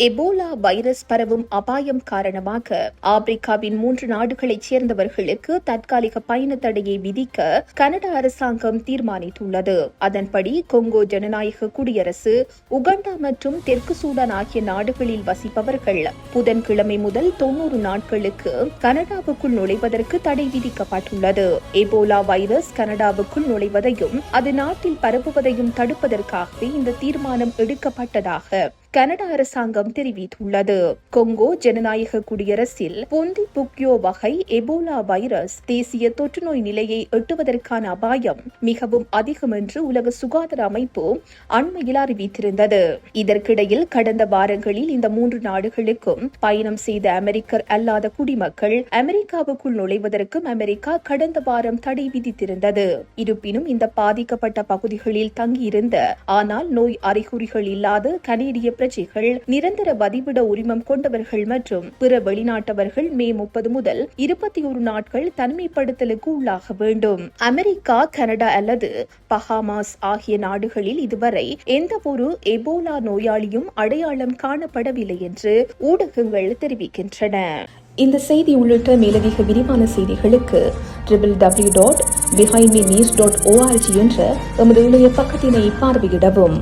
Ebola virus பரவும் அபாயம் காரணமாக ஆப்பிரிக்காவின் 3 நாடுகளைச் சேர்ந்தவர்களுக்கு தற்காலிக பயண தடையை விதிக்க கனடா அரசாங்கம் தீர்மானித்துள்ளது. அதன்படி கொங்கோ ஜனநாயக குடியரசு, உகண்டா மற்றும் தெற்கு சூடான் ஆகிய நாடுகளில் வசிப்பவர்கள் புதன்கிழமை முதல் 90 நாட்களுக்கு கனடாவுக்குள் நுழைவதற்கு தடை விதிக்கப்பட்டுள்ளது. எபோலா வைரஸ் கனடாவுக்குள் நுழைவதையும் அது நாட்டில் பரவுவதையும் தடுப்பதற்காகவே இந்த தீர்மானம் எடுக்கப்பட்டதாக கனடா அரசாங்கம் தெரிவித்துள்ளது. கொங்கோ ஜனநாயக குடியரசில் பொந்தி புக்யோ வகை எபோலா வைரஸ் தேசிய தொற்றுநோய் நிலையை எட்டுவதற்கான அபாயம் மிகவும் அதிகம் என்று உலக சுகாதார அமைப்பு அண்மையில் அறிவித்திருந்தது. இதற்கிடையில் கடந்த வாரங்களில் இந்த 3 நாடுகளுக்கும் பயணம் செய்த அமெரிக்கர் அல்லாத குடிமக்கள் அமெரிக்காவுக்குள் நுழைவதற்கும் அமெரிக்கா கடந்த வாரம் தடை விதித்திருந்தது. இருப்பினும் இந்த பாதிக்கப்பட்ட பகுதிகளில் தங்கியிருந்த ஆனால் நோய் அறிகுறிகள் இல்லாத கனேடிய பிரஜைகள், நிரந்தர வதிவிட உரிமம் கொண்டவர்கள் மற்றும் பிற வெளிநாட்டவர்கள் மே 30 முதல் 21 நாட்கள் தனிமைப்படுத்தலுக்கு உள்ளாக வேண்டும். அமெரிக்கா, கனடா அல்லது பஹாமாஸ் ஆகிய நாடுகளில் இதுவரை எந்த ஒரு எபோலா நோயாளியும் அடையாளம் காணப்படவில்லை என்று ஊடகங்கள் தெரிவிக்கின்றன. இந்த செய்தி உள்ளிட்ட மேலதிக விரிவான செய்திகளுக்கு www.behindmenews.org என்ற எமது இணைய பக்கத்தினை பார்வையிடவும்.